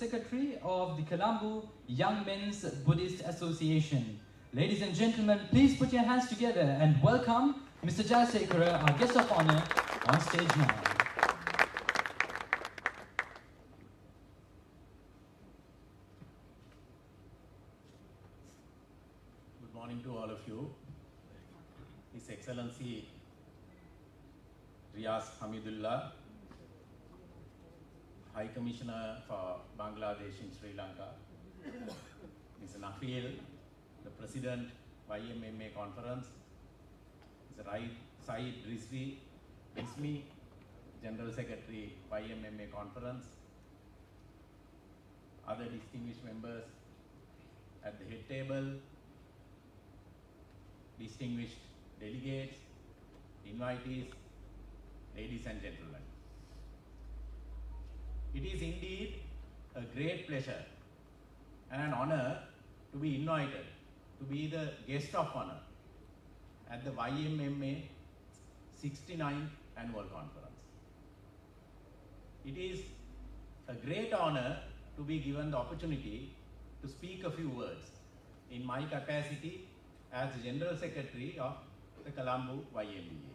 Secretary of the Colombo Young Men's Buddhist Association. Ladies and gentlemen, please put your hands together and welcome Mr. Jayasekara, our guest of honor, on stage now. Good morning to all of you. His Excellency Riaz Hamidullah, High Commissioner for Bangladesh in Sri Lanka, Mr. Nafil, the President YMMA Conference, Mr. Saeed Rizmi, General Secretary YMMA Conference, other distinguished members at the head table, distinguished delegates, invitees, ladies and gentlemen. It is indeed a great pleasure and an honor to be invited to be the guest of honor at the YMMA 69th Annual Conference. It is a great honor to be given the opportunity to speak a few words in my capacity as the General Secretary of the Colombo YMBA.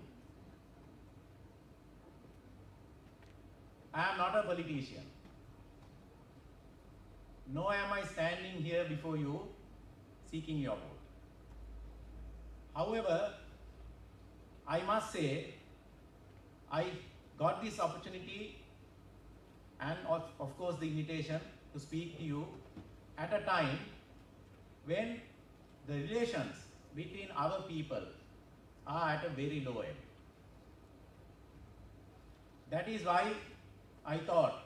I am not a politician. Nor am I standing here before you seeking your vote. However, I must say, I got this opportunity and of course the invitation to speak to you at a time when the relations between our people are at a very low ebb. That is why I thought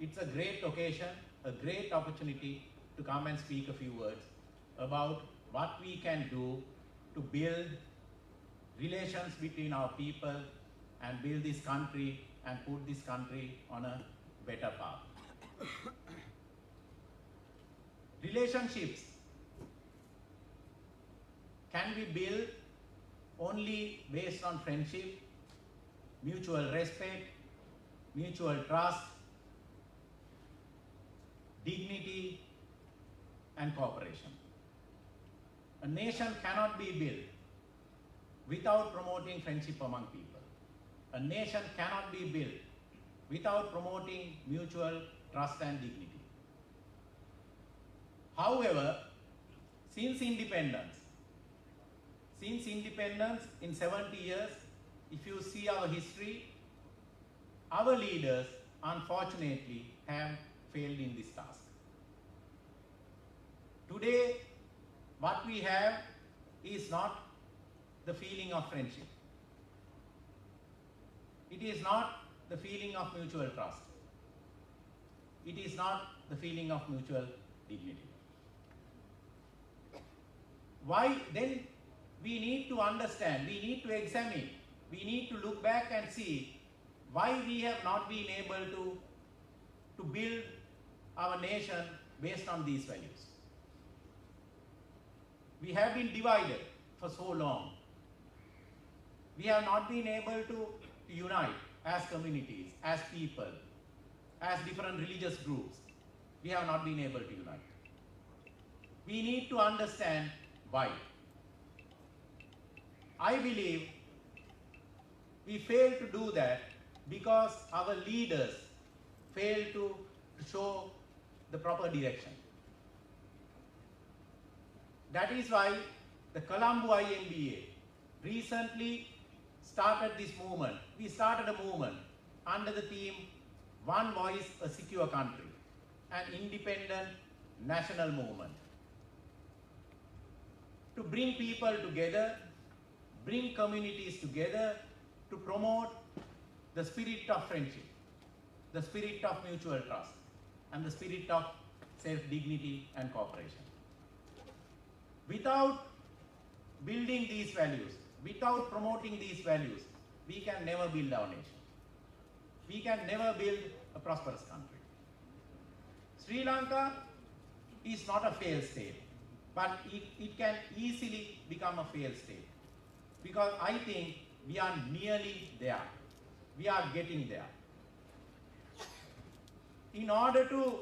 it's a great occasion, a great opportunity to come and speak a few words about what we can do to build relations between our people and build this country and put this country on a better path. Relationships can be built only based on friendship, mutual respect, mutual trust, dignity, and cooperation. A nation cannot be built without promoting friendship among people. A nation cannot be built without promoting mutual trust and dignity. However, since independence in 70 years, if you see our history, our leaders unfortunately have failed in this task. Today, what we have is not the feeling of friendship. It is not the feeling of mutual trust. It is not the feeling of mutual dignity. Why then? We need to understand, we need to examine, we need to look back and see why we have not been able to build our nation based on these values. We have been divided for so long. We have not been able to unite as communities, as people, as different religious groups. We have not been able to unite. We need to understand why. I believe we fail to do that because our leaders fail to show the proper direction. That is why the Colombo YMBA recently started this movement. We started a movement under the theme, One Voice, a Secure Country, an independent national movement. To bring people together, bring communities together, to promote the spirit of friendship, the spirit of mutual trust, and the spirit of self-dignity and cooperation. Without building these values, without promoting these values, we can never build our nation. We can never build a prosperous country. Sri Lanka is not a failed state, but it can easily become a failed state. Because I think we are nearly there. We are getting there. In order to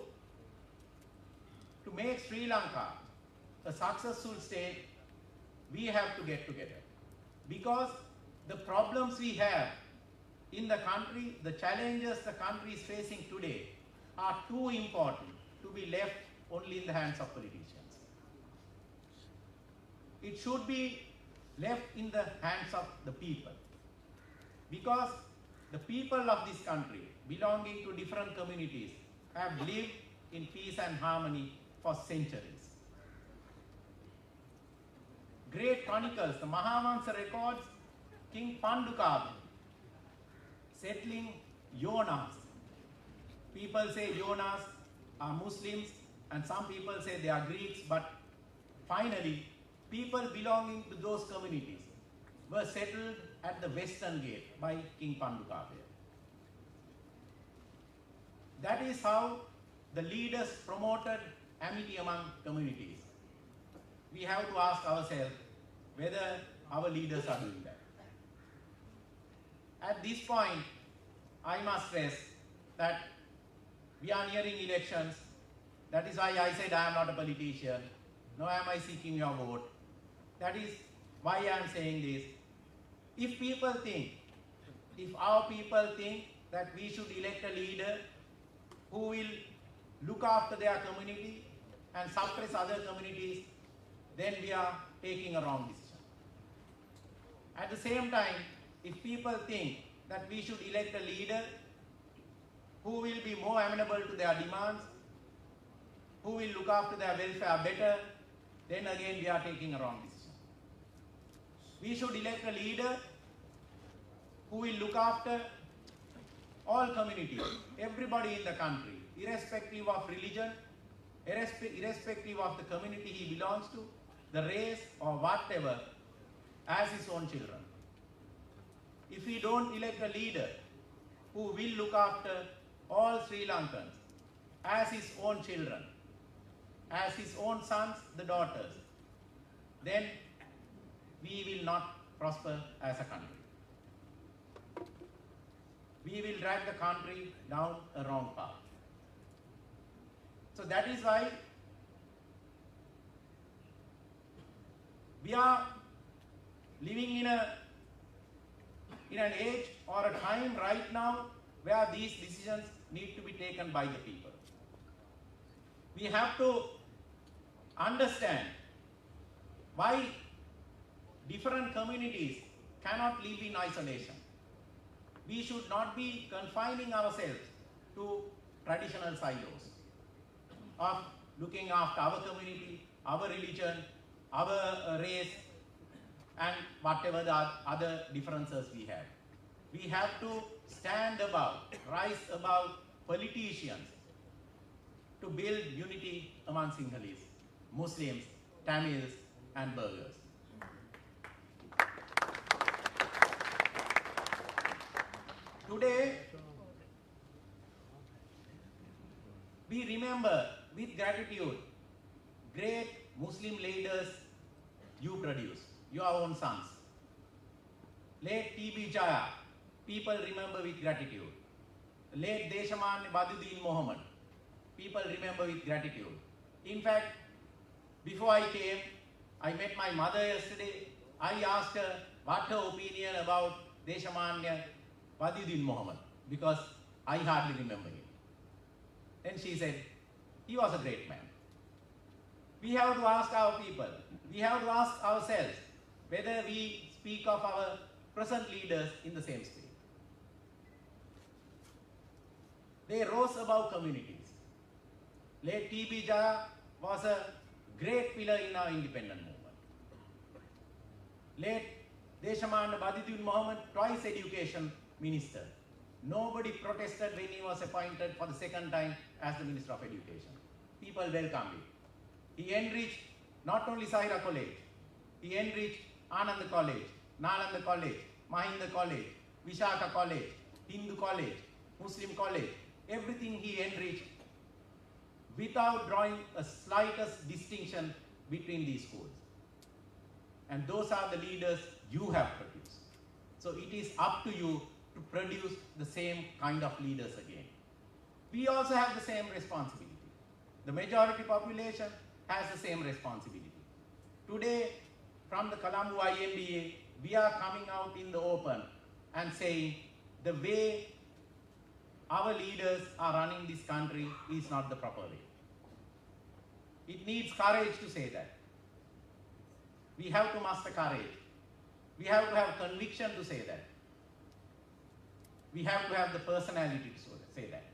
to make Sri Lanka a successful state, we have to get together. Because the problems we have in the country, the challenges the country is facing today are too important to be left only in the hands of politicians. It should be left in the hands of the people. Because the people of this country, belonging to different communities, have lived in peace and harmony for centuries. Great chronicles, the Mahavansa records King Pandukabha settling Yonas. People say Yonas are Muslims and some people say they are Greeks, but finally people belonging to those communities were settled at the western gate by King Pandukabha. That is how the leaders promoted amity among communities. We have to ask ourselves whether our leaders are doing that. At this point, I must stress that we are nearing elections. That is why I said I am not a politician, nor am I seeking your vote. That is why I am saying this. If our people think that we should elect a leader who will look after their community and suppress other communities, then we are taking a wrong decision. At the same time, if people think that we should elect a leader who will be more amenable to their demands, who will look after their welfare better, then again we are taking a wrong decision. We should elect a leader who will look after all communities, everybody in the country, irrespective of religion, irrespective of the community he belongs to, the race or whatever, as his own children. If we don't elect a leader who will look after all Sri Lankans as his own children, as his own sons, the daughters, then we will not prosper as a country. We will drag the country down a wrong path. So that is why we are living in an age or a time right now where these decisions need to be taken by the people. We have to understand why different communities cannot live in isolation. We should not be confining ourselves to traditional silos of looking after our community, our religion, our race, and whatever the other differences we have. We have to stand above, rise above politicians to build unity among Sinhalese, Muslims, Tamils, and Burghers. Today, we remember with gratitude great Muslim leaders you produced, your own sons. Late T.B. Jaya, people remember with gratitude. Late Deshaman Badudin Mohammed, people remember with gratitude. In fact, before I came, I met my mother yesterday. I asked her what her opinion about Deshamanya Badudin Mohammed, because I hardly remember him. Then she said, he was a great man. We have to ask our people, we have to ask ourselves whether we speak of our present leaders in the same spirit. They rose above communities. Late T.B. Jaya was a great pillar in our independent movement. Late Deshaman Badudin Mohammed, twice education minister. Nobody protested when he was appointed for the second time as the Minister of Education. People welcomed him. He enriched not only Sahira College, he enriched Anand College, Nalanda College, Mahendra College, Vishaka College, Hindu College, Muslim College. Everything he enriched without drawing a slightest distinction between these schools. And those are the leaders you have produced. So it is up to you to produce the same kind of leaders again. We also have the same responsibility. The majority population has the same responsibility. Today, from the Colombo YMBA, we are coming out in the open and saying the way our leaders are running this country is not the proper way. It needs courage to say that. We have to muster courage. We have to have conviction to say that. We have to have the personality to say that.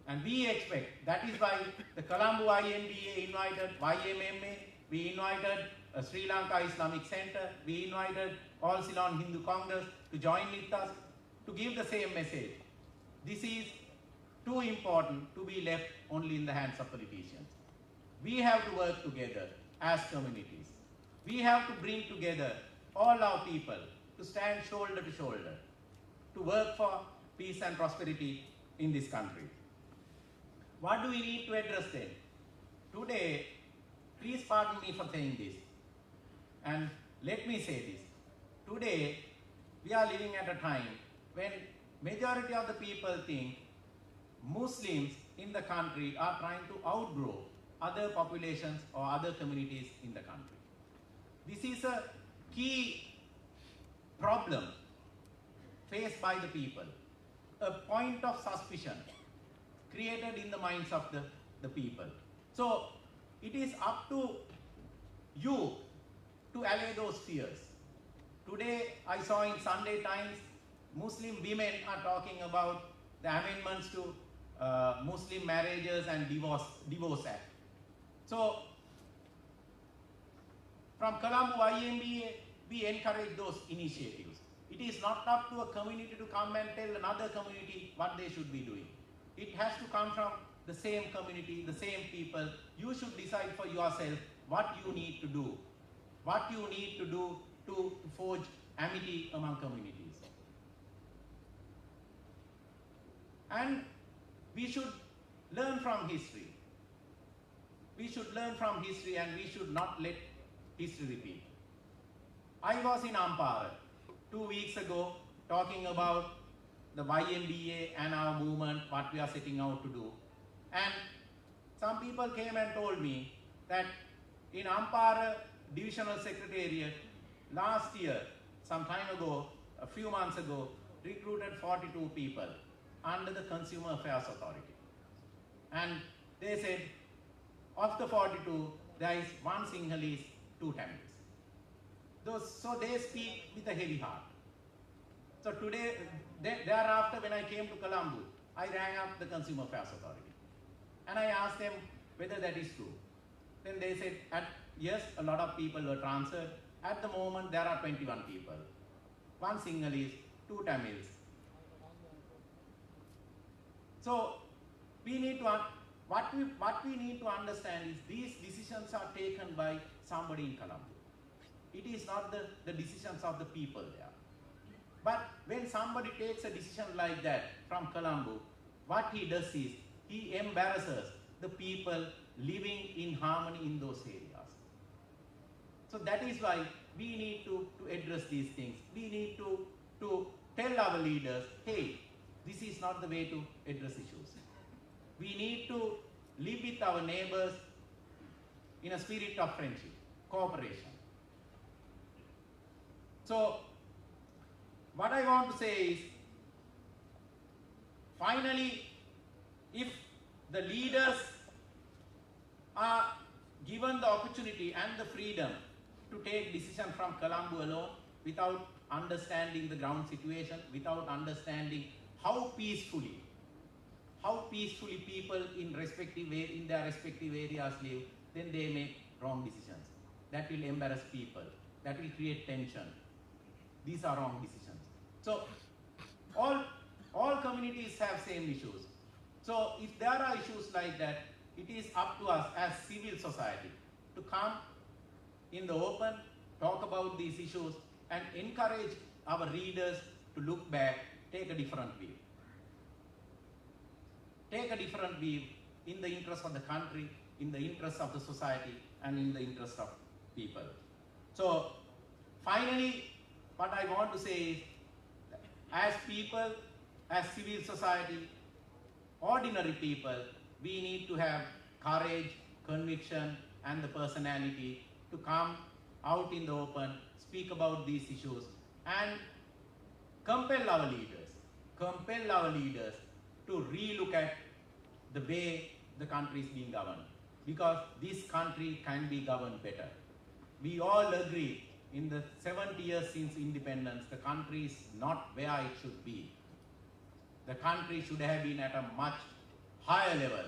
And we expect, that is why the Colombo YMBA invited YMMA, we invited Sri Lanka Islamic Center, we invited all Ceylon Hindu Congress to join with us to give the same message. This is too important to be left only in the hands of politicians. We have to work together as communities. We have to bring together all our people to stand shoulder to shoulder, to work for peace and prosperity in this country. What do we need to address then? Today, please pardon me for saying this, and let me say this. Today, we are living at a time when majority of the people think Muslims in the country are trying to outgrow other populations or other communities in the country. This is a key problem faced by the people, a point of suspicion created in the minds of the people. So it is up to you to allay those fears. Today I saw in Sunday Times, Muslim women are talking about the amendments to Muslim marriages and divorce act. So from Colombo YMBA, we encourage those initiatives. It is not up to a community to come and tell another community what they should be doing. It has to come from the same community, the same people. You should decide for yourself what you need to do, what you need to do to forge amity among communities. And we should learn from history. We should learn from history and we should not let history repeat. I was in Ampara 2 weeks ago talking about the YMBA and our movement, what we are setting out to do. And some people came and told me that in Ampara Divisional Secretariat, last year, some time ago, a few months ago, recruited 42 people under the Consumer Affairs Authority. And they said, of the 42, there is one Sinhalese, 2 Tamils. So they speak with a heavy heart. So today, thereafter, when I came to Colombo, I rang up the Consumer Affairs Authority. And I asked them whether that is true. Then they said, yes, a lot of people were transferred. At the moment, there are 21 people. One Sinhalese, 2 Tamils. So we need to, what we need to understand is these decisions are taken by somebody in Colombo. It is not the decisions of the people there. But when somebody takes a decision like that from Colombo, what he does is, he embarrasses the people living in harmony in those areas. So that is why we need to address these things. We need to tell our leaders, hey, this is not the way to address issues. We need to live with our neighbors in a spirit of friendship, cooperation. So what I want to say is, finally, if the leaders are given the opportunity and the freedom to take decision from Colombo alone without understanding the ground situation, without understanding how peacefully people in their respective areas live, then they make wrong decisions. That will embarrass people. That will create tension. These are wrong decisions. So all communities have same issues. So if there are issues like that, it is up to us as civil society to come in the open, talk about these issues, and encourage our readers to look back, take a different view. Take a different view in the interest of the country, in the interest of the society, and in the interest of people. So finally, what I want to say is, as people, as civil society, ordinary people, we need to have courage, conviction, and the personality to come out in the open, speak about these issues, and compel our leaders to relook at the way the country is being governed, because this country can be governed better. We all agree in the 70 years since independence, the country is not where it should be. The country should have been at a much higher level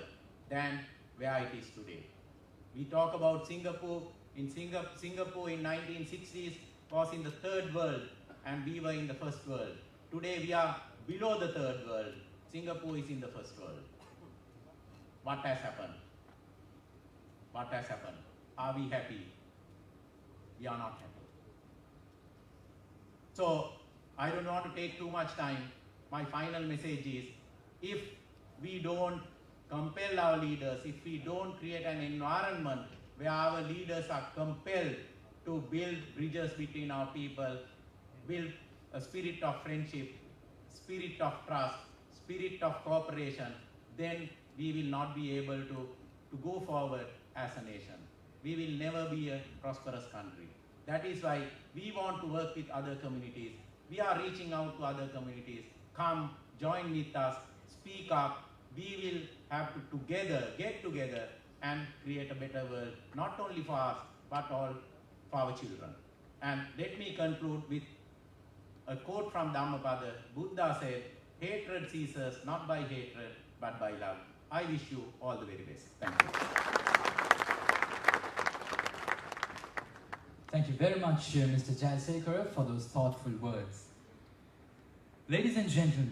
than where it is today. We talk about Singapore. Singapore in 1960s was in the third world and we were in the first world. Today we are below the third world. Singapore is in the first world. What has happened? What has happened? Are we happy? We are not happy. So I don't want to take too much time. My final message is, if we don't compel our leaders, if we don't create an environment where our leaders are compelled to build bridges between our people, build a spirit of friendship, spirit of trust, spirit of cooperation, then we will not be able to go forward as a nation. We will never be a prosperous country. That is why we want to work with other communities. We are reaching out to other communities. Come, join with us, speak up. We will have to get together and create a better world, not only for us, but all for our children. And let me conclude with a quote from Dhammapada. Buddha said, "Hatred ceases not by hatred, but by love." I wish you all the very best. Thank you. Thank you very much, Mr. Jayasekara, for those thoughtful words. Ladies and gentlemen,